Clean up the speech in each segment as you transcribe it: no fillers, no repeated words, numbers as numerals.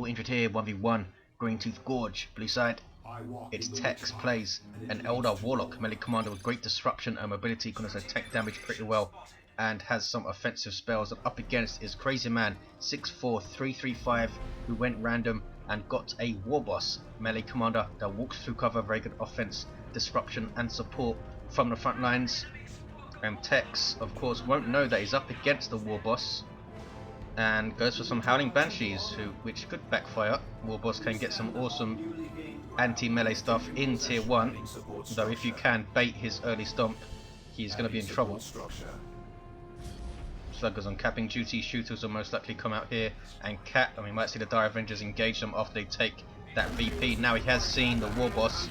injured here, 1v1, Green Tooth Gorge, blue side. It's Tex plays an Eldar Warlock, melee commander with great disruption and mobility, can also tank damage pretty well, and has some offensive spells. And up against is Crazyman64335, who went random and got a Warboss, melee commander that walks through cover, very good offense, disruption and support from the front lines. And Tex, of course, won't know that he's up against the Warboss, and goes for some Howling Banshees, which could backfire. Warboss can get some awesome anti-melee stuff in tier 1, though if you can bait his early stomp, he's going to be in trouble. Sluggers on capping duty, shooters will most likely come out here and cap, and we might see the Dire Avengers engage them after they take that VP. Now he has seen the Warboss,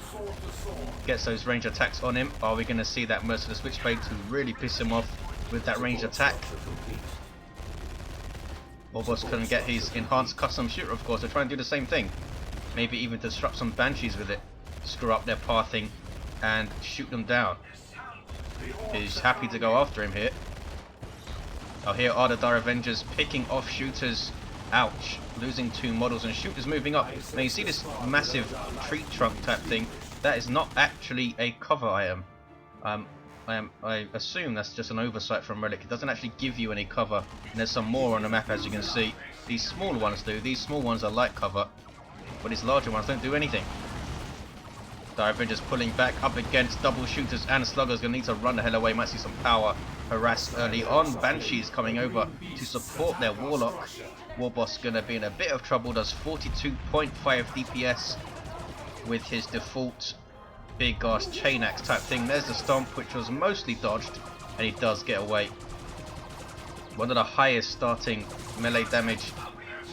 gets those range attacks on him. Are we going to see that Merciless Witchblade to really piss him off with that ranged attack? Warboss couldn't get his enhanced custom shooter, of course, to try and do the same thing. Maybe even disrupt some Banshees with it, screw up their pathing and shoot them down. He's happy to go after him here. Oh, here are the Dire Avengers picking off shooters. Ouch, losing 2 models, and shooters moving up. Now you see this massive tree trunk type thing, that is not actually a cover item. I assume that's just an oversight from Relic. It doesn't actually give you any cover, and there's some more on the map, as you can see. These smaller ones do. These small ones are light cover, but these larger ones don't do anything. Dire Avengers pulling back up against double shooters and sluggers. Gonna need to run the hell away. Might see some power harassed early on. Banshees coming over to support their Warlock. Warboss gonna be in a bit of trouble. Does 42.5 DPS with his default big ass chain axe type thing. There's the stomp, which was mostly dodged, and he does get away. One of the highest starting melee damage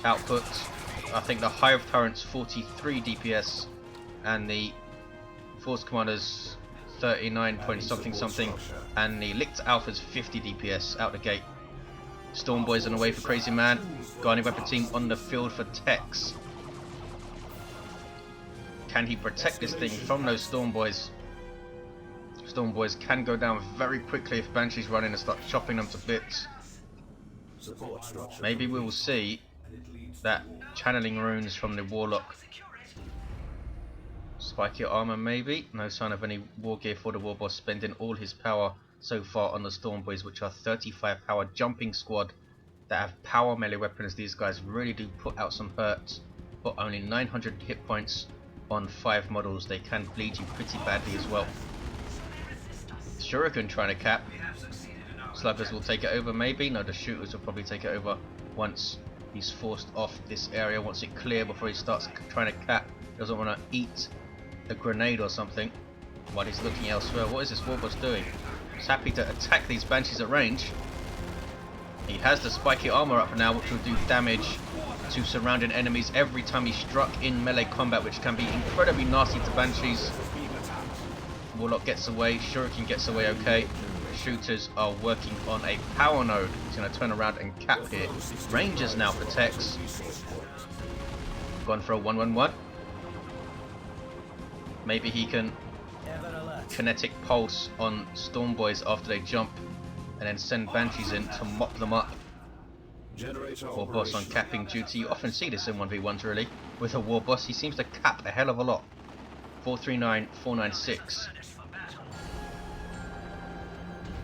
outputs. I think the Hive Turret's 43 DPS, and the Force Commander's 39 point something something, and the Licked Alpha's 50 DPS out the gate. Storm Boys on the way for Crazyman. Guardian Weapon Team on the field for Tex. Can he protect this thing from those Storm Boys? Storm Boys can go down very quickly if Banshees run in and start chopping them to bits. Maybe we will see that channeling runes from the Warlock. Spiky armor maybe. No sign of any war gear for the Warboss, spending all his power so far on the Storm Boys, which are 35 power jumping squad that have power melee weapons. These guys really do put out some hurt, but only 900 hit points on 5 models. They can bleed you pretty badly as well. Shuriken trying to cap. Sluggers will take it over maybe. No, the shooters will probably take it over once he's forced off this area. Wants it clear before he starts trying to cap. Doesn't want to eat a grenade or something while he's looking elsewhere. What is this Warboss doing? He's happy to attack these Banshees at range. He has the spiky armor up now, which will do damage to surrounding enemies every time he's struck in melee combat, which can be incredibly nasty to Banshees. Warlock gets away, Shuriken gets away okay. Shooters are working on a power node. He's going to turn around and cap here. Rangers now for Tex. Gone for a 1-1-1. Maybe he can kinetic pulse on Storm Boys after they jump, and then send Banshees in to mop them up. Warboss on capping duty. You often see this in 1v1s really. With a Warboss, he seems to cap a hell of a lot. 439, 496.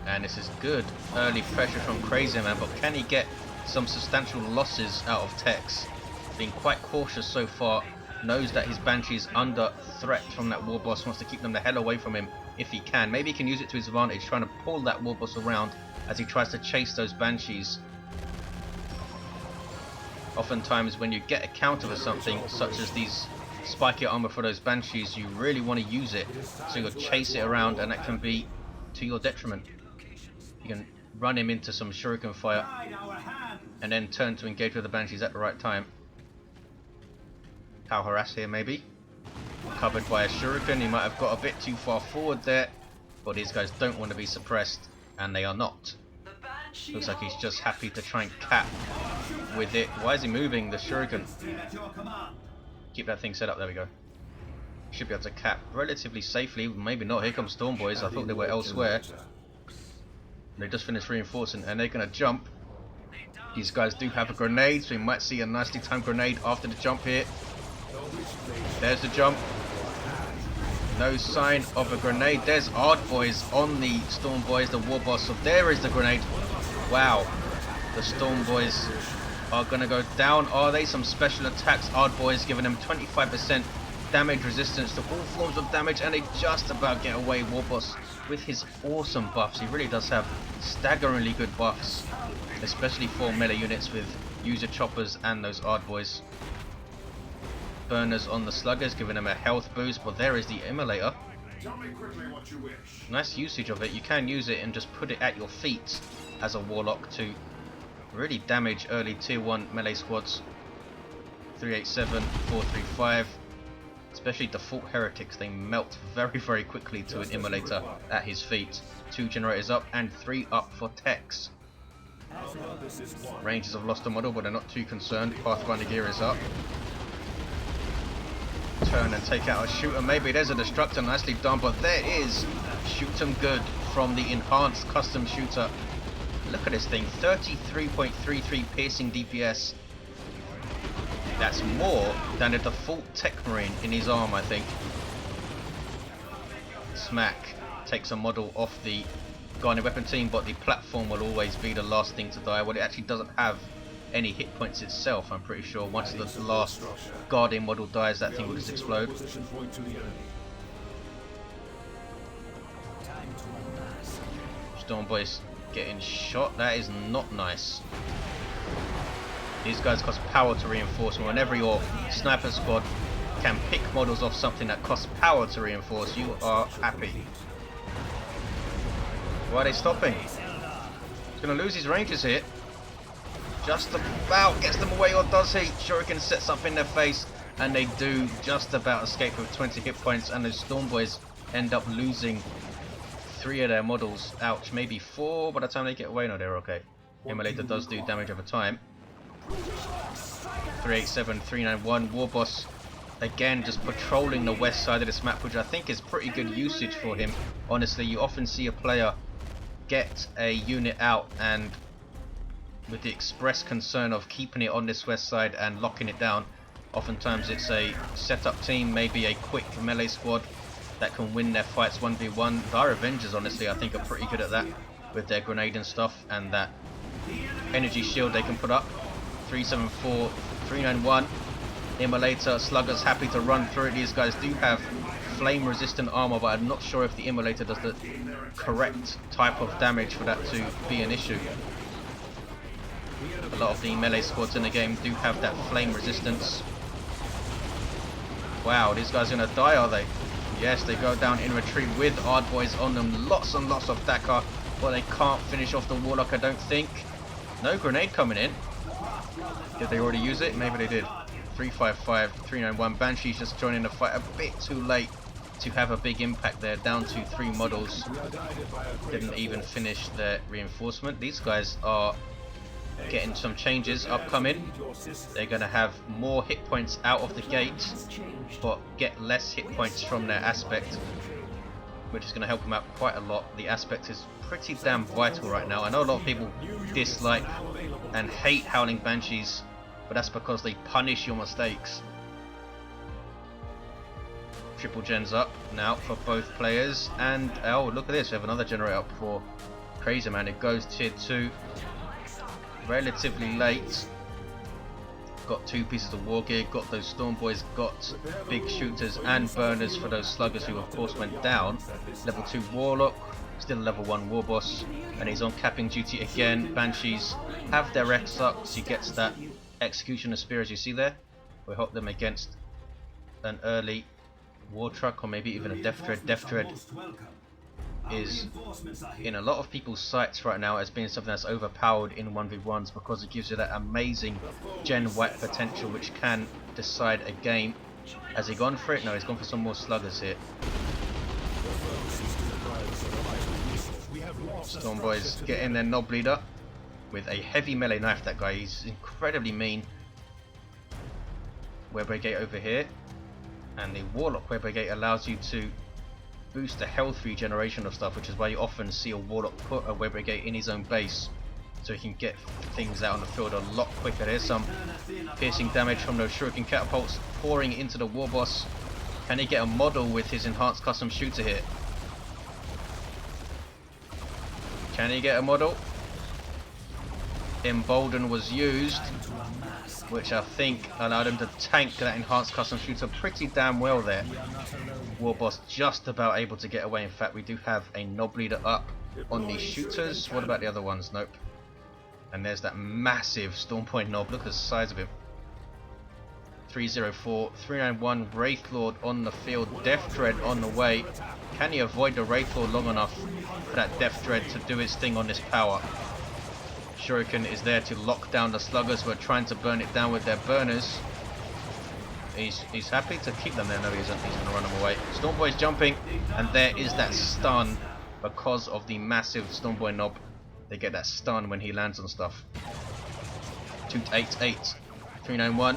And this is good early pressure from Crazyman, but can he get some substantial losses out of Tex? Being quite cautious so far. Knows that his Banshee is under threat from that Warboss, wants to keep them the hell away from him if he can. Maybe he can use it to his advantage, trying to pull that Warboss around as he tries to chase those Banshees. Oftentimes when you get a counter for something, such as these spiky armor for those Banshees, you really want to use it, so you'll chase it around, and that can be to your detriment. You can run him into some shuriken fire and then turn to engage with the Banshees at the right time. Power harass here maybe. Covered by a shuriken. He might have got a bit too far forward there, but these guys don't want to be suppressed, and they are not. Looks like he's just happy to try and cap with it. Why is he moving the shuriken? Keep that thing set up. There we go. Should be able to cap relatively safely. Maybe not. Here comes Storm Boys. I thought they were elsewhere. They just finished reinforcing, and they're going to jump. These guys do have a grenade, so we might see a nicely timed grenade after the jump here. There's the jump. No sign of a grenade. There's Ard Boys on the Storm Boys, the Warboss. So there is the grenade. Wow. The Storm Boys are going to go down. Are they? Some special attacks. Ard Boys giving them 25% damage resistance to all forms of damage, and they just about get away. Warboss with his awesome buffs. He really does have staggeringly good buffs, especially for melee units with user choppers and those Ard Boys. Burners on the sluggers, giving them a health boost, but there is the immolator. Nice usage of it. You can use it and just put it at your feet as a warlock to really damage early tier 1 melee squads. 387-435, especially default heretics, they melt very quickly to an immolator at his feet. 2 generators up and 3 up for techs. Rangers have lost a model, but they're not too concerned. Pathfinder gear is up. Turn and take out a shooter. Maybe there's a destructor, nicely done, but there is shoot 'em good from the enhanced custom shooter. Look at this thing, 33.33 piercing DPS. That's more than the default tech marine in his arm, I think. Smack takes a model off the Guardian weapon team, but the platform will always be the last thing to die. Well, it actually doesn't have any hit points itself, I'm pretty sure. Once the last Guardian model dies, that thing will just explode. Storm Boys getting shot. That is not nice. These guys cost power to reinforce, and whenever your sniper squad can pick models off something that costs power to reinforce, you are happy. Why are they stopping? He's going to lose his rangers here. Just about gets them away, or does he? Shuriken sets up in their face, and they do just about escape with 20 hit points, and the Storm Boys end up losing 3 of their models. Ouch, maybe 4 by the time they get away. No, they're okay. Immolator does do damage over time. 387-391. Warboss again just patrolling the west side of this map, which I think is pretty good usage for him. Honestly, you often see a player get a unit out and with the express concern of keeping it on this west side and locking it down. Oftentimes it's a setup team, maybe a quick melee squad that can win their fights 1v1. Our Avengers, honestly, I think are pretty good at that with their grenade and stuff, and that energy shield they can put up. 374-391. Immolator, Sluggers happy to run through it. These guys do have flame resistant armor, but I'm not sure if the Immolator does the correct type of damage for that to be an issue. A lot of the melee squads in the game do have that flame resistance. Wow, these guys are gonna die, are they? Yes, they go down in retreat with Ard Boys on them. Lots and lots of Dakar, but they can't finish off the Warlock, I don't think. No grenade coming in. Did they already use it? Maybe they did. 355-391. Banshee's just joining the fight a bit too late to have a big impact there. Down to 3 models. Didn't even finish their reinforcement. These guys are getting some changes upcoming. They're going to have more hit points out of the gate, but get less hit points from their aspect, which is going to help them out quite a lot. The aspect is pretty damn vital right now. I know a lot of people dislike and hate Howling Banshees, but that's because they punish your mistakes. Triple gens up now for both players, and oh, look at this, we have another generator up for Crazyman. It goes tier 2 relatively late. Got 2 pieces of war gear, got those Storm Boys, got big shooters and burners for those sluggers who of course went down. Level 2 Warlock, still a level 1 Warboss, and he's on capping duty again. Banshees have their X up, so he gets that Executioner Spear as you see there. We hope them against an early War Truck or maybe even a Death Dread. Death Dread is in a lot of people's sights right now as being something that's overpowered in 1v1s because it gives you that amazing gen wipe potential which can decide a game. Has he gone for it? No, he's gone for some more sluggers here. Storm Boys get in their knob leader with a heavy melee knife. That guy, he's incredibly mean. Web Brigade over here, and the Warlock Web Brigade allows you to boost the health regeneration of stuff, which is why you often see a Warlock put a Web Brigade in his own base so he can get things out on the field a lot quicker. There's some piercing damage from those shuriken catapults pouring into the Warboss. Can he get a model with his enhanced custom shooter here? Can he get a model? Embolden was used, which I think allowed him to tank that enhanced custom shooter pretty damn well there. Warboss just about able to get away. In fact, we do have a knob leader up on these shooters. What about the other ones? Nope. And there's that massive Storm Point knob. Look at the size of him. 304, 391, Wraithlord on the field. Death Dread on the way. Can he avoid the Wraithlord long enough for that Death Dread to do its thing on this power? Shuriken is there to lock down the sluggers who are trying to burn it down with their burners. He's happy to keep them there. No, he isn't. He's going to run them away. Stormboy's jumping, and there is that stun because of the massive Stormboy knob. They get that stun when he lands on stuff. 288, 391,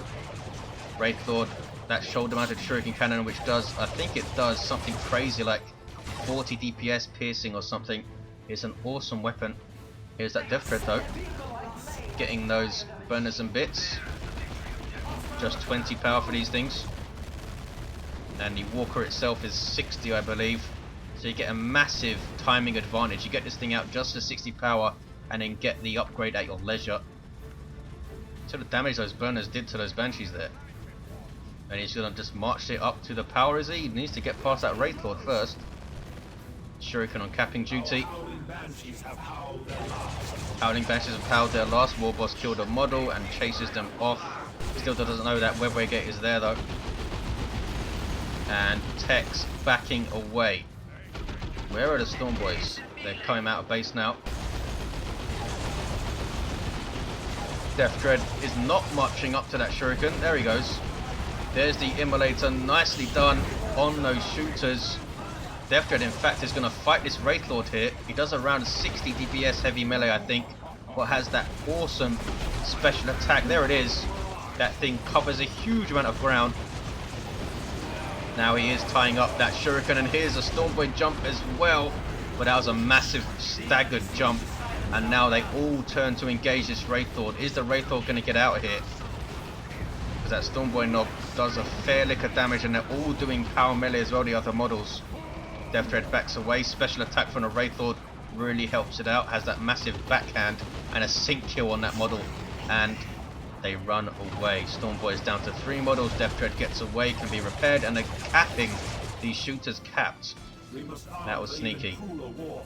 Wraithlord. That shoulder-mounted shuriken cannon, which does, I think it does something crazy like 40 DPS piercing or something. It's an awesome weapon. Here's that Death Dread though, getting those burners and bits. Just 20 power for these things, and the Walker itself is 60, I believe. So you get a massive timing advantage. You get this thing out just to 60 power, and then get the upgrade at your leisure. So the damage those burners did to those Banshees there. And he's gonna just march it up to the power, is he? He needs to get past that Wraithlord first. Shuriken on capping duty. Howling Banshees have powered their last. Warboss killed a model and chases them off. Still doesn't know that WAAAGH is there though. And Tech's backing away. Where are the Storm Boys? They're coming out of base now. Death Dread is not marching up to that Shuriken. There he goes. There's the Immolator. Nicely done on those shooters. Death Dread in fact is going to fight this Wraithlord here. He does around 60 DPS heavy melee, I think, but has that awesome special attack. There it is. That thing covers a huge amount of ground. Now he is tying up that Shuriken, and here's a Stormboy jump as well, but that was a massive staggered jump, and now they all turn to engage this Wraithlord. Is the Wraithlord going to get out of here? Because that Stormboy knob does a fair lick of damage, and they're all doing power melee as well, the other models. Death Dread backs away. Special attack from the Wraithlord really helps it out. Has that massive backhand and a sync kill on that model, and they run away. Stormboy is down to 3 models. Death Dread gets away, can be repaired, and they're capping these shooters capped. That was sneaky.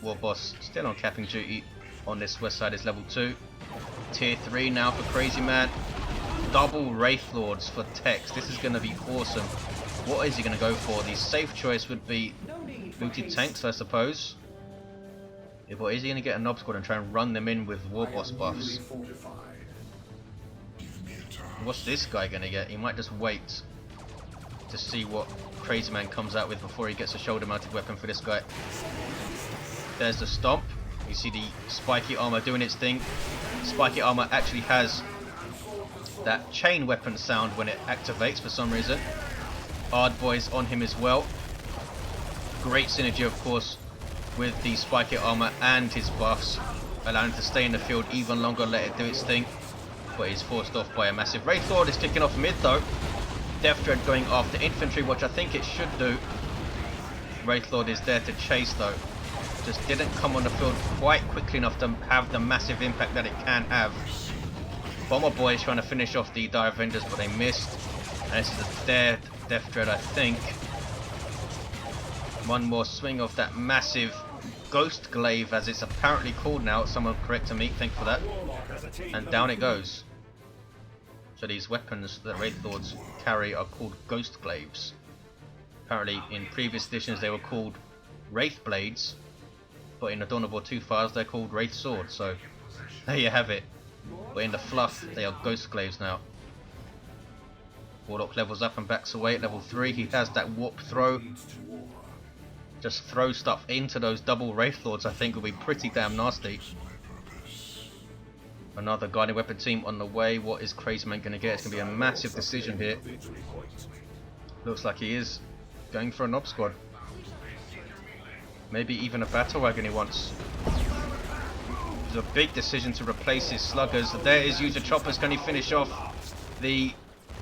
Warboss still on capping duty on this west side is level 2. Tier 3 now for Crazyman. Double Wraithlords for Tex. This is going to be awesome. What is he going to go for? The safe choice would be looted tanks, I suppose. Yeah, but is he going to get a Knob Squad and try and run them in with Warboss buffs? What's this guy going to get? He might just wait to see what Crazyman comes out with before he gets a shoulder-mounted weapon for this guy. There's the Stomp. You see the spiky armor doing its thing. Spiky armor actually has that chain weapon sound when it activates for some reason. Hard Boy's on him as well. Great synergy, of course, with the spiky armor and his buffs, allowing him to stay in the field even longer, let it do its thing. But he's forced off by a massive Wraithlord. Is kicking off mid though. Death Dread going after infantry, which I think it should do. Wraithlord is there to chase though. Just didn't come on the field quite quickly enough to have the massive impact that it can have. Bomber Boy is trying to finish off the Dire Avengers, but they missed. And this is a dead Death Dread, I think. One more swing of that massive Ghost Glaive, as it's apparently called now. Someone correct me, thank you for that. And down it goes. So these weapons that Wraithlords carry are called Ghost Glaives. Apparently in previous editions they were called Wraith Blades, but in the Dawn of War 2 files they're called Wraith Swords, so there you have it. But in the fluff they are Ghost Glaives now. Warlock levels up and backs away at level 3. He has that warp throw. Just throw stuff into those double Wraithlords, I think will be pretty damn nasty. Another guiding weapon team on the way. What is Crazyman going to get? It's going to be a massive decision here. Looks like he is going for a Knob Squad. Maybe even a Battle Wagon he wants. He's a big decision to replace his sluggers. There is user choppers. Can he finish off the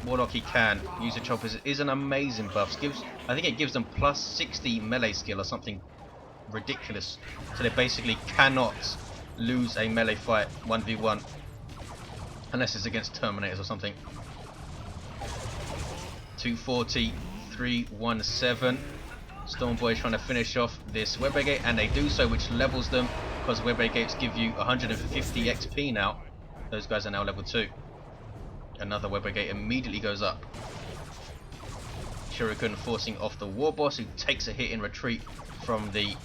Warlock? He can. User choppers is an amazing buff. I think it gives them plus 60 melee skill or something ridiculous. So they basically cannot lose a melee fight 1v1 unless it's against Terminators or something. 240, 317. Stormboy trying to finish off this WAAAGH gate, and they do so, which levels them because WAAAGH gates give you 150 XP now. Those guys are now level 2. Another WAAAGH gate immediately goes up. Shuriken forcing off the Warboss, who takes a hit in retreat from the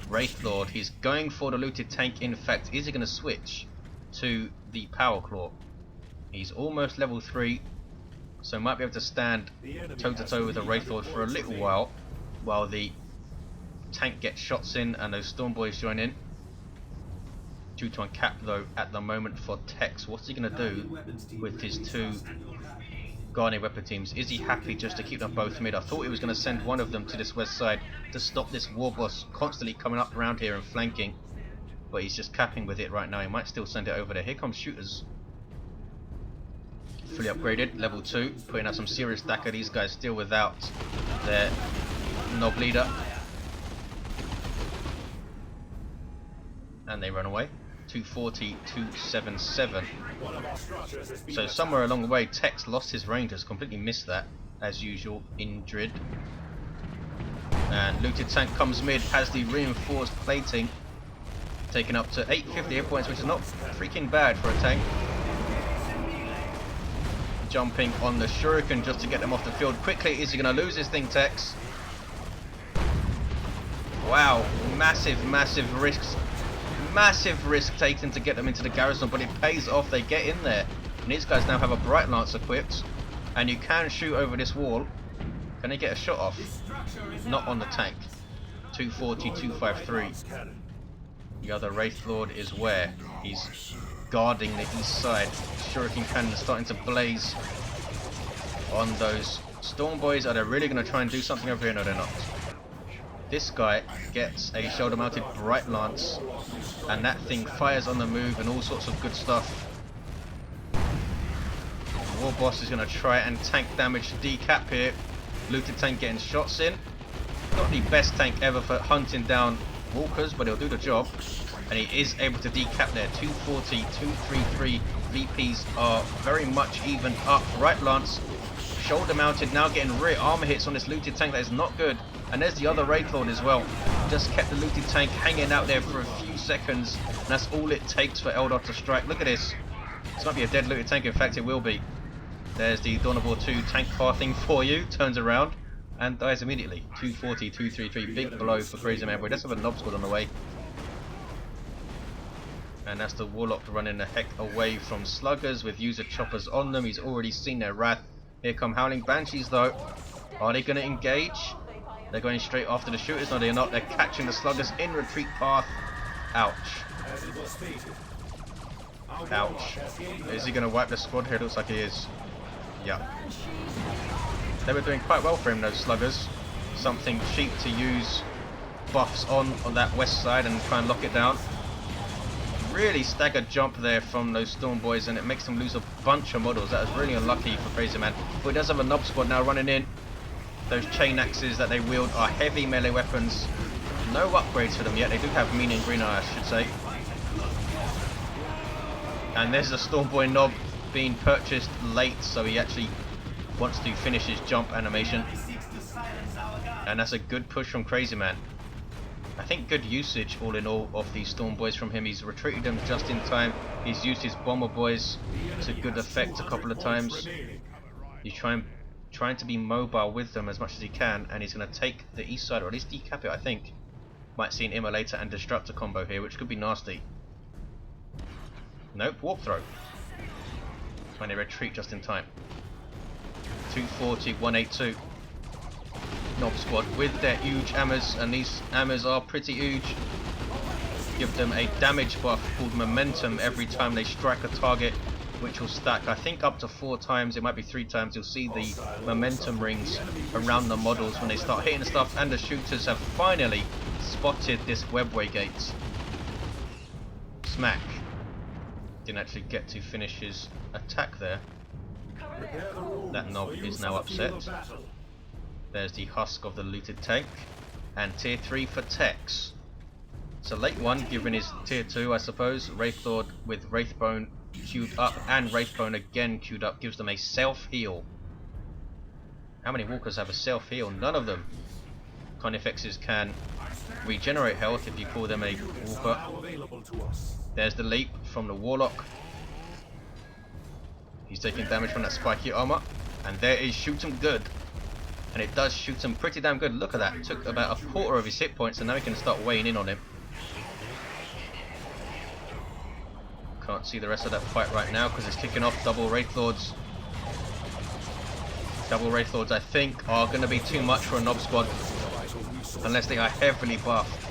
Wraith Lord. He's going for the looted tank. In fact, is he going to switch to the Power Claw? He's almost level 3, so might be able to stand toe to toe with the Wraith Lord for a little while the tank gets shots in and those Stormboys join in. Due to uncap though at the moment for Tex. What's he going to do with his 2 Guardian weapon teams? Is he happy just to keep them both mid? I thought he was going to send one of them to this west side to stop this Warboss constantly coming up around here and flanking, but he's just capping with it right now. He might still send it over there. Here comes shooters. Fully upgraded, level 2, putting out some serious stacker. These guys still without their knob leader. And they run away. 240, 277. So somewhere along the way, Tex lost his rangers, completely missed that, as usual, in Drid. And looted tank comes mid, has the reinforced plating, taken up to 850 hit points, which is not freaking bad for a tank. Jumping on the Shuriken just to get them off the field quickly. Is he going to lose this thing, Tex? Wow, massive risks. Massive risk taken to get them into the garrison, but it pays off. They get in there. And these guys now have a Bright Lance equipped. And you can shoot over this wall. Can they get a shot off? Not on the tank. 240, 253. The other Wraith Lord is where? He's guarding the east side. Shuriken cannon starting to blaze on those Stormboys. Are they really going to try and do something over here? No, they're not. This guy gets a shoulder mounted Bright Lance, and that thing fires on the move and all sorts of good stuff. Warboss is going to try and tank damage decap here. Looted tank getting shots in. Not the best tank ever for hunting down walkers, but he'll do the job. And he is able to decap there. 240, 233. VPs are very much even up. Bright Lance, shoulder mounted, now getting rear armor hits on this looted tank. That is not good. And there's the other Wraith Lord as well. Just kept the looted tank hanging out there for a few seconds. And that's all it takes for Eldar to strike. Look at this. This might be a dead looted tank. In fact, it will be. There's the Dawn of War 2 tank car thing for you. Turns around and dies immediately. 240, 233. Big blow for Crazyman. But he does have a knob squad on the way. And that's the Warlock running the heck away from sluggers with user choppers on them. He's already seen their wrath. Here come Howling Banshees though. Are they going to engage? They're going straight after the shooters. No, they're not. They're catching the sluggers in retreat path. Ouch. Ouch. Is he going to wipe the squad here? Looks like he is. Yeah. They were doing quite well for him, those sluggers. Something cheap to use buffs on that west side and try and lock it down. Really staggered jump there from those Stormboys, and it makes them lose a bunch of models. That is really unlucky for Crazyman. But he does have a knob squad now running in. Those chain axes that they wield are heavy melee weapons. No upgrades for them yet. They do have mean and green eye, I should say. And there's a Stormboy knob being purchased late, so he actually wants to finish his jump animation. And that's a good push from Crazyman. I think good usage all in all of these Stormboys from him. He's retreated them just in time. He's used his Bomber Boys to good effect a couple of times. He's trying to be mobile with them as much as he can, and he's going to take the east side, or at least decap it, I think. Might see an Immolator and Destructor combo here, which could be nasty. Nope, Warp Throw. When they retreat just in time. 240, 182. Knob squad with their huge hammers, and these hammers are pretty huge. Give them a damage buff called Momentum every time they strike a target, which will stack, I think, up to 4 times. It might be 3 times. You'll see the momentum rings around the models when they start hitting stuff, and the shooters have finally spotted this WAAAGH gate. Smack. didn't actually get to finish his attack there. That knob is now upset. There's the husk of the looted tank. And tier 3 for Tex. So late 1, given his tier 2 I suppose. Wraithlord with Wraithbone queued up and Wraithbone again queued up gives them a self-heal. How many walkers have a self-heal? None of them. Carnifexes can regenerate health if you call them a walker. There's the leap from the Warlock. He's taking damage from that spiky armor. And there is shoot him good. And it does shoot him pretty damn good. Look at that. It took about a quarter of his hit points and now we can start weighing in on him. Can't see the rest of that fight right now because it's kicking off. Double Wraithlords. Double Wraithlords I think are going to be too much for a Nob squad. Unless they are heavily buffed.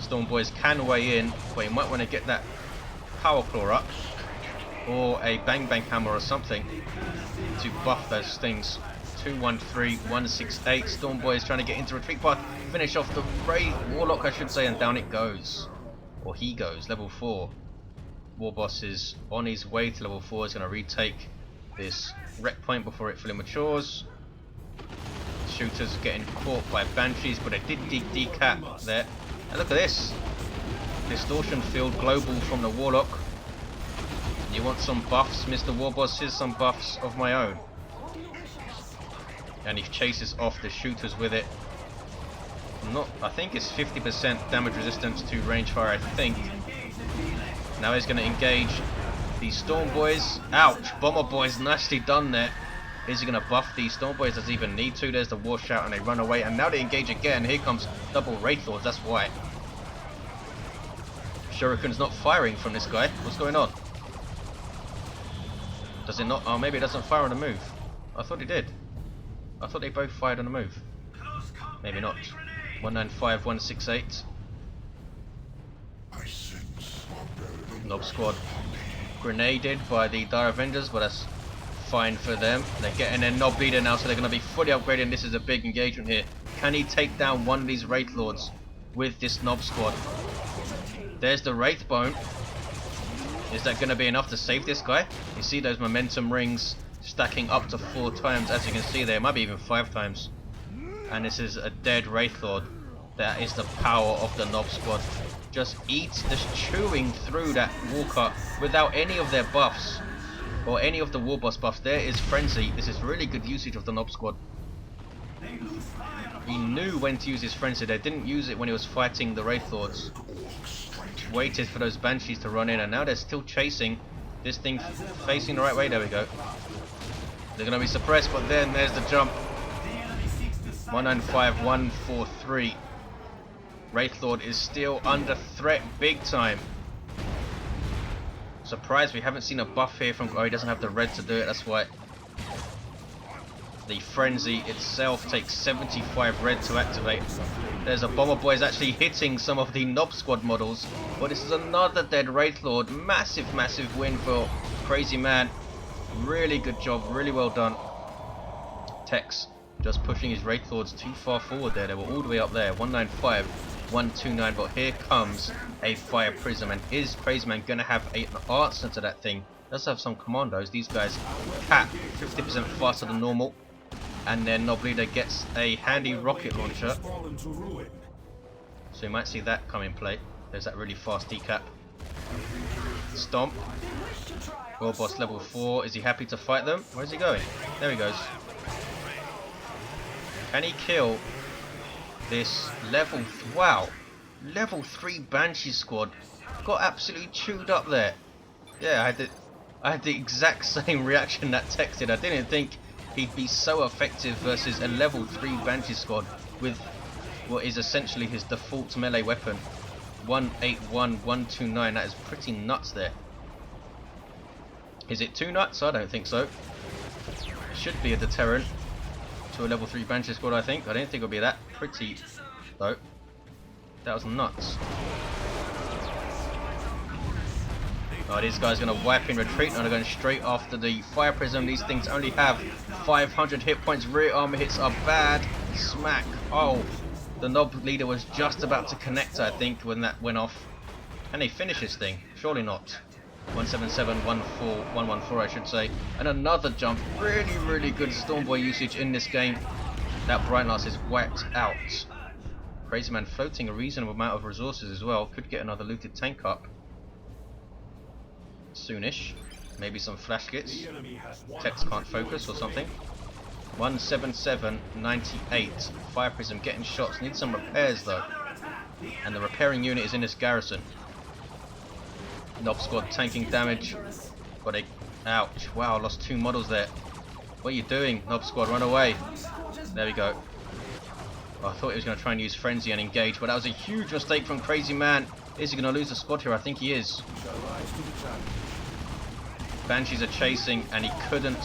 Storm Boys can weigh in, but you might want to get that Power Claw up. Or a Bang Bang Hammer or something to buff those things. 213168. Storm Boys trying to get into retreat path. Finish off the Warlock I should say, and down it goes. Or he goes, level 4. Warboss is on his way to level 4. He's going to retake this wreck point before it fully matures. Shooters getting caught by Banshees, but it did decap there. And look at this. Distortion field global from the Warlock. You want some buffs, Mr. Warboss? Here's some buffs of my own. And he chases off the shooters with it. I think it's 50% damage resistance to range fire, I think. Now he's going to engage these Storm Boys. Ouch! Bomber Boys, nicely done there. Is he going to buff these Storm Boys? Does he even need to? There's the war shout and they run away. And now they engage again. Here comes double Wraithlords, that's why. Shuriken's not firing from this guy. What's going on? Does it not? Oh, maybe it doesn't fire on the move. I thought it did. I thought they both fired on the move. Maybe not. 195168. Nob squad grenaded by the Dire Avengers, but that's fine for them. They're getting their Nob leader now, so they're going to be fully upgraded. This is a big engagement here. Can he take down one of these Wraithlords with this Nob squad? There's the Wraithbone. Is that going to be enough to save this guy? You see those momentum rings stacking up to 4 times, as you can see there. It might be even 5 times. And this is a dead Wraithlord. That is the power of the Nob squad. Just chewing through that Walker without any of their buffs. Or any of the Warboss buffs. There is Frenzy. This is really good usage of the Nob squad. He knew when to use his Frenzy. They didn't use it when he was fighting the Wraithlords. Waited for those Banshees to run in, and now they're still chasing this thing facing the right way. There we go. They're going to be suppressed, but then there's the jump. 195143. Wraithlord is still under threat big time. Surprised we haven't seen a buff here from... Oh, he doesn't have the red to do it, that's why. The Frenzy itself takes 75 red to activate. There's a Bomber Boys actually hitting some of the Nob squad models. But this is another dead Wraithlord. Massive, massive win for Crazyman. Really good job, really well done. Tex just pushing his Wraithlords too far forward there. They were all the way up there. 195129, but here comes a Fire Prism. And is Crazyman going to have an answer to that thing? Let's have some commandos. These guys cap 50% faster than normal. And then Nob leader gets a handy rocket launcher. So you might see that come in play. There's that really fast decap. Stomp. Warboss level 4. Is he happy to fight them? Where's he going? There he goes. Can he kill this level... Wow. Level 3 Banshee squad. Got absolutely chewed up there. Yeah, I had the exact same reaction that Tex did. I didn't think he'd be so effective versus a level 3 Banshee squad with what is essentially his default melee weapon. 181129. That is pretty nuts there. Is it too nuts? I don't think so. It should be a deterrent to a level 3 Banshee squad, I think. I don't think it'll be that pretty though. That was nuts. Oh, these guys are going to wipe in retreat and they're going straight after the Fire Prism. These things only have 500 hit points. Rear armor hits are bad. Smack. Oh, the Nob leader was just about to connect, I think, when that went off. Can they finish this thing? Surely not. 177, 114, I should say. And another jump. Really, really good Stormboy usage in this game. That Bright Lance is wiped out. Crazyman floating a reasonable amount of resources as well. Could get another looted tank up soonish. Maybe some flash kits. Text can't focus or something. 177.98. Fire Prism getting shots. Needs some repairs though. And the repairing unit is in this garrison. Nob squad tanking damage. Got a... Ouch. Wow, lost 2 models there. What are you doing? Nob squad, run away. There we go. Oh, I thought he was going to try and use Frenzy and engage, but that was a huge mistake from Crazyman. Is he going to lose the squad here? I think he is. Banshees are chasing, and he couldn't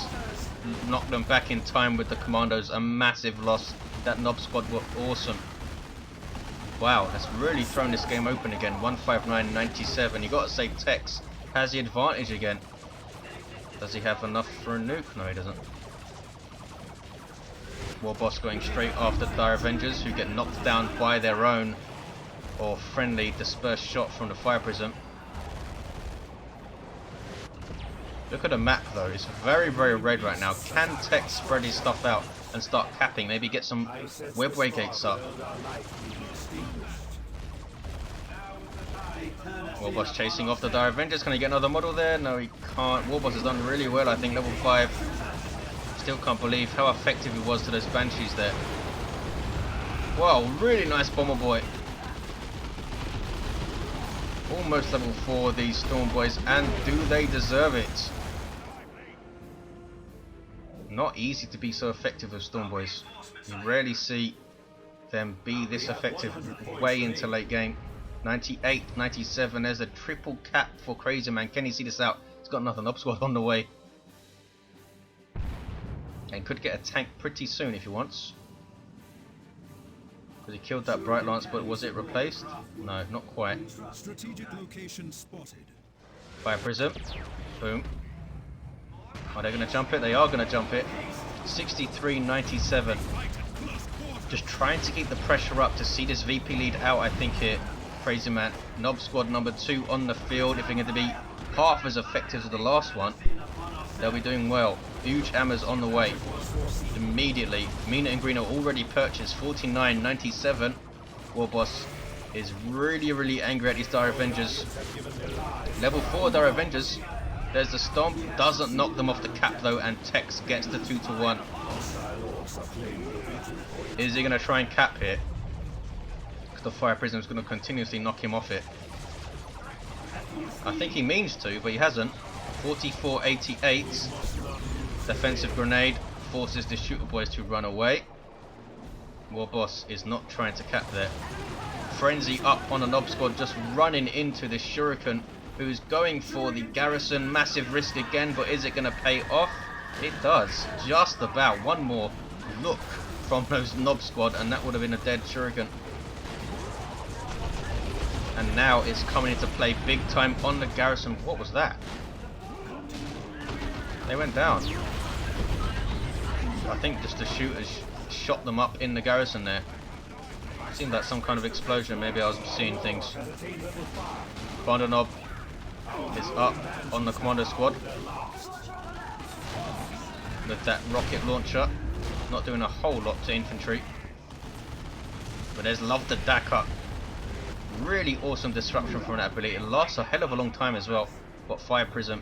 knock them back in time with the commandos. A massive loss. That Nob squad were awesome. Wow, that's really thrown this game open again. 159.97. You got to say Tex has the advantage again. Does he have enough for a nuke? No, he doesn't. Warboss going straight after Dire Avengers, who get knocked down by their own or friendly dispersed shot from the Fire Prism. Look at the map though, it's very, very red right now. Can Tex spread his stuff out and start capping? Maybe get some webway gates up. Warboss chasing off the Dire Avengers. Can he get another model there? No, he can't. Warboss has done really well, I think, level 5. Still can't believe how effective he was to those Banshees there. Wow, really nice Bomber Boy. Almost level 4, these Storm Boys, and do they deserve it? Not easy to be so effective with Storm Boys. You rarely see them be this effective way into late game. 98, 97, there's a triple cap for Crazyman. Can he see this out? He's got another Nob squad on the way. And could get a tank pretty soon if he wants. Because he killed that Bright Lance, but was it replaced? No, not quite. Strategic location spotted. Fire Prism. Boom. Are they going to jump it? They are going to jump it. 63.97. Just trying to keep the pressure up to see this VP lead out, I think, here. Crazyman. Nob squad number 2 on the field. If they're going to be half as effective as the last one, they'll be doing well. Huge hammers on the way. Immediately. Mina and Green are already purchased. 49.97. Warboss is really, really angry at these Dire Avengers. Level 4 Dire Avengers. There's the Stomp. Doesn't knock them off the cap though, and Tex gets the 2-1. Is he going to try and cap here? Because the Fire Prism is going to continuously knock him off it. I think he means to, but he hasn't. 44.88. Defensive grenade forces the Shooter Boys to run away. Warboss is not trying to cap there. Frenzy up on a Nob squad, just running into this Shuriken, who's going for the garrison. Massive risk again, but is it going to pay off? It does. Just about. One more look from those Nob squad, and that would have been a dead Shuriken. And now it's coming into play big time on the garrison. What was that? They went down. I think just the shooters shot them up in the garrison there. Seemed like some kind of explosion. Maybe I was seeing things. Commander Nob is up on the Commando squad with that rocket launcher. Not doing a whole lot to infantry. But there's Love the Dakar. Really awesome disruption from that ability. It lasts a hell of a long time as well. Got Fire Prism.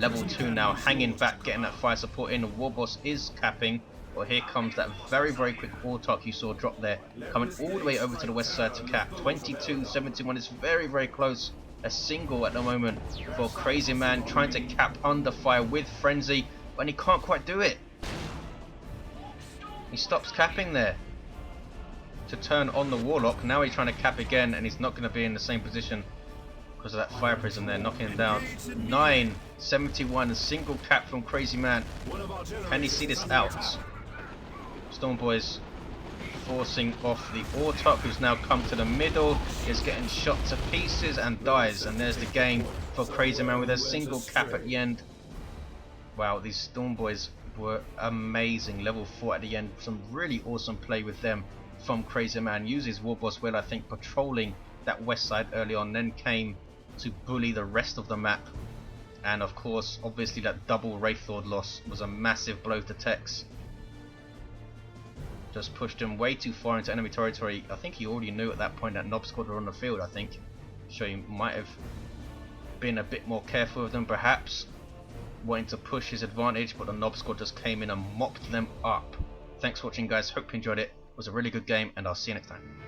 Level 2 now, hanging back, getting that fire support in. Warboss is capping. But here comes that very, very quick Warlock you saw drop there. Coming all the way over to the west side to cap. 22-71 is very, very close. A single at the moment for Crazyman, trying to cap under fire with Frenzy. But he can't quite do it. He stops capping there to turn on the Warlock. Now he's trying to cap again, and he's not going to be in the same position because of that Fire Prism there, knocking him down. 9.71, a single cap from Crazyman. Can he see this out? Storm Boys forcing off the Warlock, who's now come to the middle, is getting shot to pieces and dies. And there's the game for Crazyman with a single cap at the end. Wow, these Storm Boys were amazing. Level 4 at the end. Some really awesome play with them from Crazyman. Uses Warboss well, I think, patrolling that west side early on, then came to bully the rest of the map And of course, obviously that double Wraith Lord loss was a massive blow to Tex. Just pushed him way too far into enemy territory. I think he already knew at that point that Nob Squad were on the field, I think. So he might have been a bit more careful with them perhaps, wanting to push his advantage, but the Nob Squad just came in and mopped them up. Thanks for watching guys, hope you enjoyed it. It was a really good game and I'll see you next time.